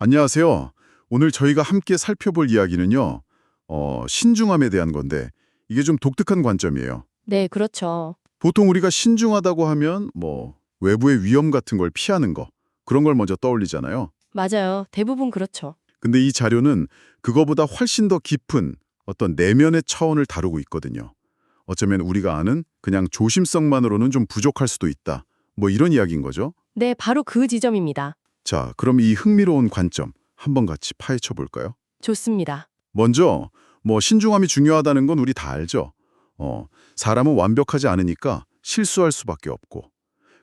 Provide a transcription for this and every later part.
안녕하세요. 오늘 저희가 함께 살펴볼 이야기는요, 신중함에 대한 건데, 이게 좀 독특한 관점이에요. 네, 그렇죠. 보통 우리가 신중하다고 하면, 외부의 위험 같은 걸 피하는 거, 그런 걸 먼저 떠올리잖아요. 맞아요. 대부분 그렇죠. 근데 이 자료는 그거보다 훨씬 더 깊은 어떤 내면의 차원을 다루고 있거든요. 어쩌면 우리가 아는 그냥 조심성만으로는 좀 부족할 수도 있다. 이런 이야기인 거죠. 네, 바로 그 지점입니다. 자, 그럼 이 흥미로운 관점 한번 같이 파헤쳐 볼까요? 좋습니다. 먼저 신중함이 중요하다는 건 우리 다 알죠. 사람은 완벽하지 않으니까 실수할 수밖에 없고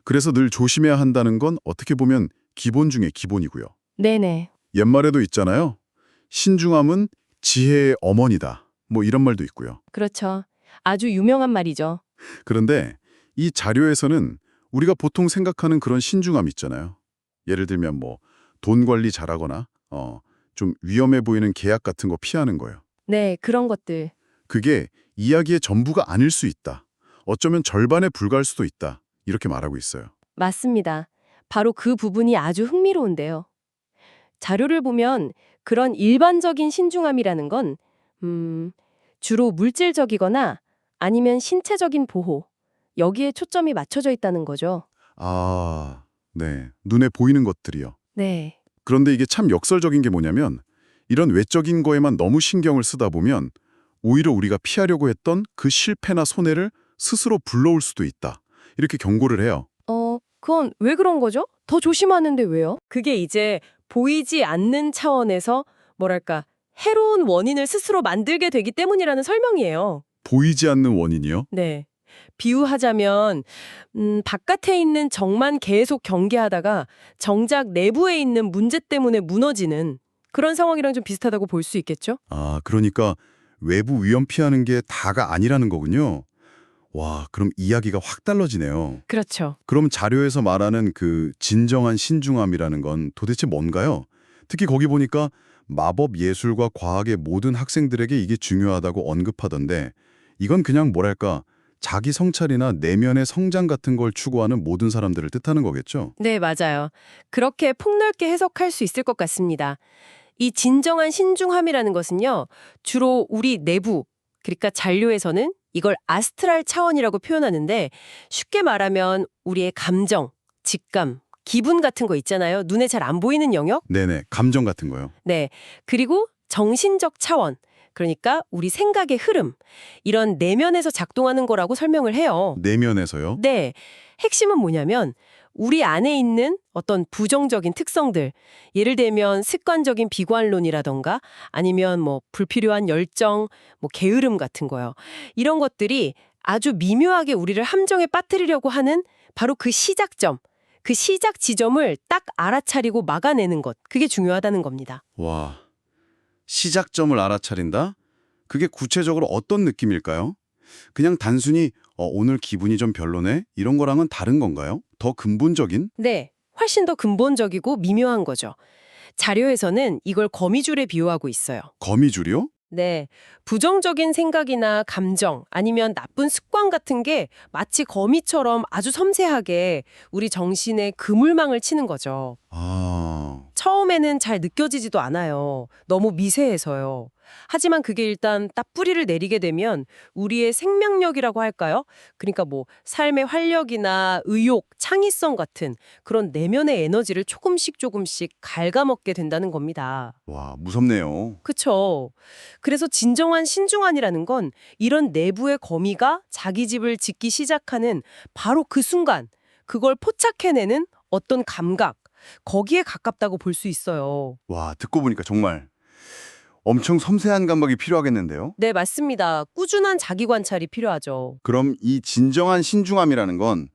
그래서 늘 조심해야 한다는 건 어떻게 보면 기본 중에 기본이고요. 네네. 옛말에도 있잖아요. 신중함은 지혜의 어머니다. 이런 말도 있고요. 그렇죠. 아주 유명한 말이죠. 그런데 이 자료에서는 우리가 보통 생각하는 그런 신중함 있잖아요. 예를 들면 돈 관리 잘하거나 좀 위험해 보이는 계약 같은 거 피하는 거예요. 네, 그런 것들. 그게 이야기의 전부가 아닐 수 있다. 어쩌면 절반에 불과할 수도 있다. 이렇게 말하고 있어요. 맞습니다. 바로 그 부분이 아주 흥미로운데요. 자료를 보면 그런 일반적인 신중함이라는 건, 주로 물질적이거나 아니면 신체적인 보호, 여기에 초점이 맞춰져 있다는 거죠. 아, 네. 눈에 보이는 것들이요. 네. 그런데 이게 참 역설적인 게 뭐냐면 이런 외적인 거에만 너무 신경을 쓰다 보면 오히려 우리가 피하려고 했던 그 실패나 손해를 스스로 불러올 수도 있다. 이렇게 경고를 해요. 그건 왜 그런 거죠? 더 조심하는데 왜요? 그게 이제 보이지 않는 차원에서 뭐랄까 해로운 원인을 스스로 만들게 되기 때문이라는 설명이에요. 보이지 않는 원인이요? 네. 비유하자면 바깥에 있는 정만 계속 경계하다가 정작 내부에 있는 문제 때문에 무너지는 그런 상황이랑 좀 비슷하다고 볼 수 있겠죠? 아, 그러니까 외부 위험 피하는 게 다가 아니라는 거군요. 와, 그럼 이야기가 확 달라지네요. 그렇죠. 그럼 자료에서 말하는 그 진정한 신중함이라는 건 도대체 뭔가요? 특히 거기 보니까 마법 예술과 과학의 모든 학생들에게 이게 중요하다고 언급하던데 이건 그냥 뭐랄까 자기 성찰이나 내면의 성장 같은 걸 추구하는 모든 사람들을 뜻하는 거겠죠? 네, 맞아요. 그렇게 폭넓게 해석할 수 있을 것 같습니다. 이 진정한 신중함이라는 것은요, 주로 우리 내부, 그러니까 잔료에서는 이걸 아스트랄 차원이라고 표현하는데 쉽게 말하면 우리의 감정, 직감, 기분 같은 거 있잖아요. 눈에 잘 안 보이는 영역? 네네, 감정 같은 거요. 네. 그리고 정신적 차원, 그러니까 우리 생각의 흐름, 이런 내면에서 작동하는 거라고 설명을 해요. 내면에서요? 네. 핵심은 뭐냐면 우리 안에 있는 어떤 부정적인 특성들, 예를 들면 습관적인 비관론이라던가 아니면 불필요한 열정, 게으름 같은 거요. 이런 것들이 아주 미묘하게 우리를 함정에 빠뜨리려고 하는 바로 그 시작점, 그 시작 지점을 딱 알아차리고 막아내는 것, 그게 중요하다는 겁니다. 와, 시작점을 알아차린다? 그게 구체적으로 어떤 느낌일까요? 그냥 단순히 오늘 기분이 좀 별로네? 이런 거랑은 다른 건가요? 더 근본적인? 네, 훨씬 더 근본적이고 미묘한 거죠. 자료에서는 이걸 거미줄에 비유하고 있어요. 거미줄이요? 네, 부정적인 생각이나 감정 아니면 나쁜 습관 같은 게 마치 거미처럼 아주 섬세하게 우리 정신에 그물망을 치는 거죠. 아, 처음에는 잘 느껴지지도 않아요. 너무 미세해서요. 하지만 그게 일단 딱 뿌리를 내리게 되면 우리의 생명력이라고 할까요? 그러니까 삶의 활력이나 의욕, 창의성 같은 그런 내면의 에너지를 조금씩 조금씩 갉아먹게 된다는 겁니다. 와, 무섭네요. 그쵸. 그래서 진정한 신중함이라는 건 이런 내부의 거미가 자기 집을 짓기 시작하는 바로 그 순간, 그걸 포착해내는 어떤 감각, 거기에 가깝다고 볼 수 있어요. 와, 듣고 보니까 정말 엄청 섬세한 감각이 필요하겠는데요? 네, 맞습니다. 꾸준한 자기 관찰이 필요하죠. 그럼 이 진정한 신중함이라는 건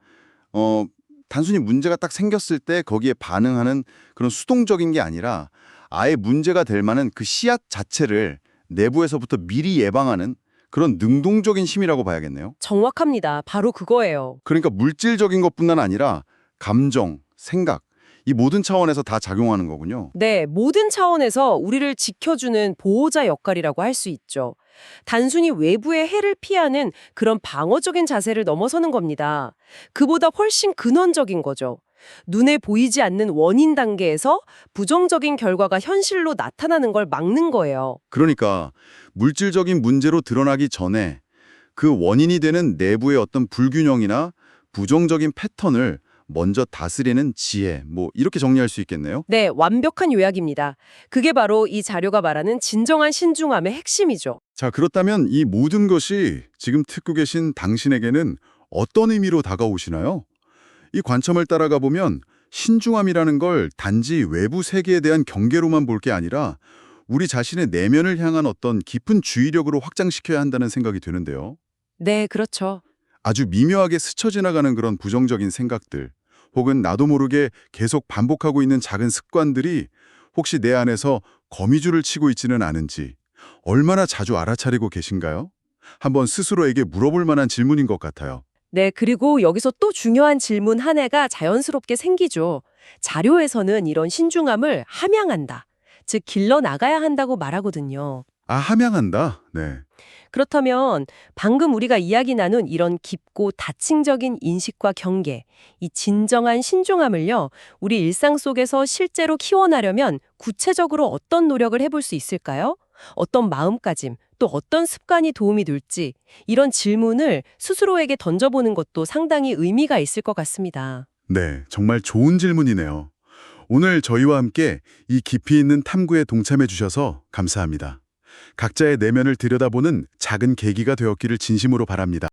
어, 단순히 문제가 딱 생겼을 때 거기에 반응하는 그런 수동적인 게 아니라 아예 문제가 될 만한 그 씨앗 자체를 내부에서부터 미리 예방하는 그런 능동적인 힘이라고 봐야겠네요. 정확합니다. 바로 그거예요. 그러니까 물질적인 것뿐만 아니라 감정, 생각, 이 모든 차원에서 다 작용하는 거군요. 네, 모든 차원에서 우리를 지켜주는 보호자 역할이라고 할 수 있죠. 단순히 외부의 해를 피하는 그런 방어적인 자세를 넘어서는 겁니다. 그보다 훨씬 근원적인 거죠. 눈에 보이지 않는 원인 단계에서 부정적인 결과가 현실로 나타나는 걸 막는 거예요. 그러니까 물질적인 문제로 드러나기 전에 그 원인이 되는 내부의 어떤 불균형이나 부정적인 패턴을 먼저 다스리는 지혜, 이렇게 정리할 수 있겠네요. 네, 완벽한 요약입니다. 그게 바로 이 자료가 말하는 진정한 신중함의 핵심이죠. 자, 그렇다면 이 모든 것이 지금 듣고 계신 당신에게는 어떤 의미로 다가오시나요? 이 관점을 따라가 보면 신중함이라는 걸 단지 외부 세계에 대한 경계로만 볼 게 아니라 우리 자신의 내면을 향한 어떤 깊은 주의력으로 확장시켜야 한다는 생각이 드는데요. 네, 그렇죠. 아주 미묘하게 스쳐 지나가는 그런 부정적인 생각들, 혹은 나도 모르게 계속 반복하고 있는 작은 습관들이 혹시 내 안에서 거미줄을 치고 있지는 않은지 얼마나 자주 알아차리고 계신가요? 한번 스스로에게 물어볼 만한 질문인 것 같아요. 네, 그리고 여기서 또 중요한 질문 하나가 자연스럽게 생기죠. 자료에서는 이런 신중함을 함양한다. 즉, 길러나가야 한다고 말하거든요. 아, 함양한다? 네. 그렇다면 방금 우리가 이야기 나눈 이런 깊고 다층적인 인식과 경계, 이 진정한 신중함을요, 우리 일상 속에서 실제로 키워나려면 구체적으로 어떤 노력을 해볼 수 있을까요? 어떤 마음가짐, 또 어떤 습관이 도움이 될지 이런 질문을 스스로에게 던져보는 것도 상당히 의미가 있을 것 같습니다. 네, 정말 좋은 질문이네요. 오늘 저희와 함께 이 깊이 있는 탐구에 동참해 주셔서 감사합니다. 각자의 내면을 들여다보는 작은 계기가 되었기를 진심으로 바랍니다.